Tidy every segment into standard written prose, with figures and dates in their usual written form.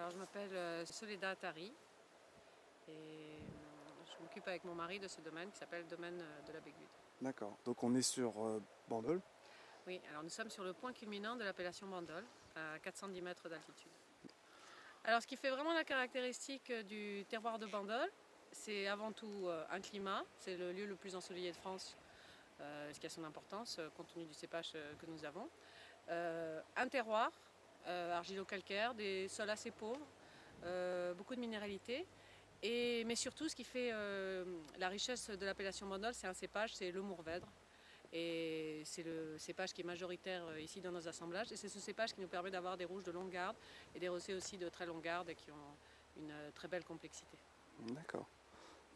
Alors je m'appelle Soledad Attari et je m'occupe avec mon mari de ce domaine qui s'appelle le domaine de la Bégude. D'accord. Donc on est sur Bandol. Oui, alors nous sommes sur le point culminant de l'appellation Bandol, à 410 mètres d'altitude. Alors ce qui fait vraiment la caractéristique du terroir de Bandol, c'est avant tout un climat, c'est le lieu le plus ensoleillé de France, ce qui a son importance compte tenu du cépage que nous avons. Un terroir argilo-calcaire, des sols assez pauvres, beaucoup de minéralité. Mais surtout, ce qui fait la richesse de l'appellation Bandol, c'est un cépage, c'est le Mourvèdre. Et c'est le cépage qui est majoritaire ici dans nos assemblages. Et c'est ce cépage qui nous permet d'avoir des rouges de longue garde et des rosés aussi de très longue garde et qui ont une très belle complexité. D'accord.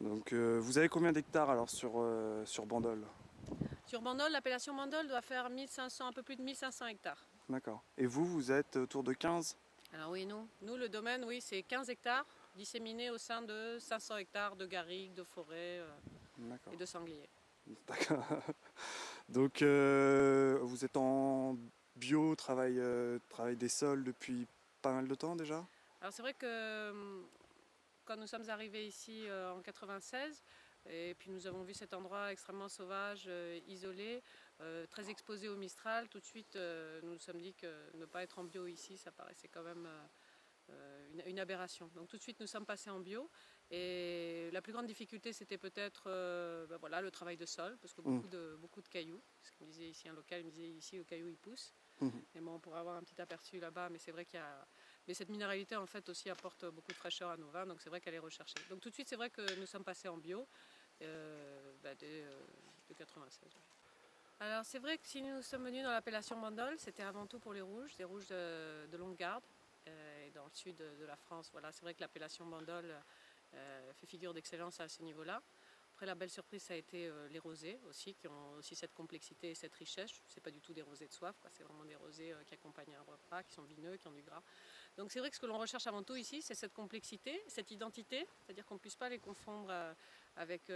Donc vous avez combien d'hectares alors sur Bandol? Sur Bandol, l'appellation Bandol doit faire 1500, un peu plus de 1500 hectares. D'accord. Et vous êtes autour de 15? Alors oui, nous le domaine, oui, c'est 15 hectares disséminés au sein de 500 hectares de garrigues, de forêts D'accord. et de sangliers. D'accord. Donc vous êtes en bio, travail des sols depuis pas mal de temps déjà? Alors c'est vrai que quand nous sommes arrivés ici en 96, et puis nous avons vu cet endroit extrêmement sauvage, isolé, très exposé au Mistral, tout de suite nous nous sommes dit que ne pas être en bio ici, ça paraissait quand même une aberration. Donc tout de suite nous sommes passés en bio et la plus grande difficulté c'était peut-être voilà, le travail de sol, parce que beaucoup de cailloux, ce qu'on disait ici un local, il me disait ici le caillou il pousse. Et bon, on pourrait avoir un petit aperçu là-bas, mais c'est vrai qu'il y a... Mais cette minéralité, en fait, aussi apporte beaucoup de fraîcheur à nos vins, donc c'est vrai qu'elle est recherchée. Donc tout de suite, c'est vrai que nous sommes passés en bio dès 96. Alors c'est vrai que si nous sommes venus dans l'appellation Bandol, c'était avant tout pour les rouges, des rouges de longue garde. Et dans le sud de la France, voilà, c'est vrai que l'appellation Bandol fait figure d'excellence à ce niveau-là. Après, la belle surprise, ça a été les rosés aussi, qui ont aussi cette complexité et cette richesse. Ce n'est pas du tout des rosés de soif, c'est vraiment des rosés qui accompagnent un repas, qui sont vineux, qui ont du gras. Donc c'est vrai que ce que l'on recherche avant tout ici, c'est cette complexité, cette identité, c'est-à-dire qu'on ne puisse pas les confondre avec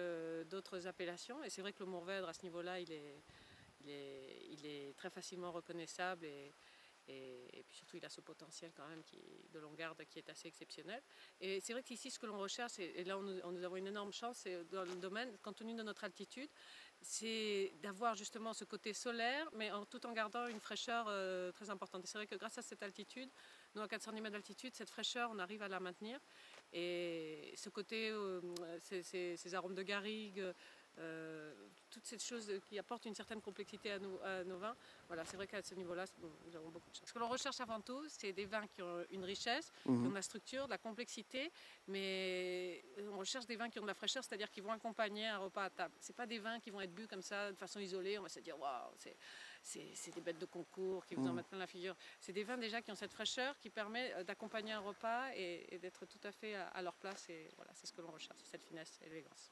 d'autres appellations. Et c'est vrai que le Mourvèdre, à ce niveau-là, il est très facilement reconnaissable et puis surtout il a ce potentiel quand même de longue garde qui est assez exceptionnel. Et c'est vrai qu'ici ce que l'on recherche, et là nous avons une énorme chance dans le domaine, compte tenu de notre altitude, c'est d'avoir justement ce côté solaire, mais tout en gardant une fraîcheur très importante. Et c'est vrai que grâce à cette altitude, nous à 410 mètres d'altitude, cette fraîcheur, on arrive à la maintenir. Et ce côté, ces arômes de garrigue, toutes ces choses qui apportent une certaine complexité à nos vins, voilà, c'est vrai qu'à ce niveau-là, nous avons beaucoup de chance. Ce que l'on recherche avant tout, c'est des vins qui ont une richesse, qui ont de la structure, de la complexité, mais on recherche des vins qui ont de la fraîcheur, c'est-à-dire qui vont accompagner un repas à table. C'est pas des vins qui vont être bu comme ça, de façon isolée, on va se dire waouh, c'est des bêtes de concours qui vous en mettent plein la figure. C'est des vins déjà qui ont cette fraîcheur qui permet d'accompagner un repas et d'être tout à fait à leur place. Et voilà, c'est ce que l'on recherche, cette finesse et l'élégance.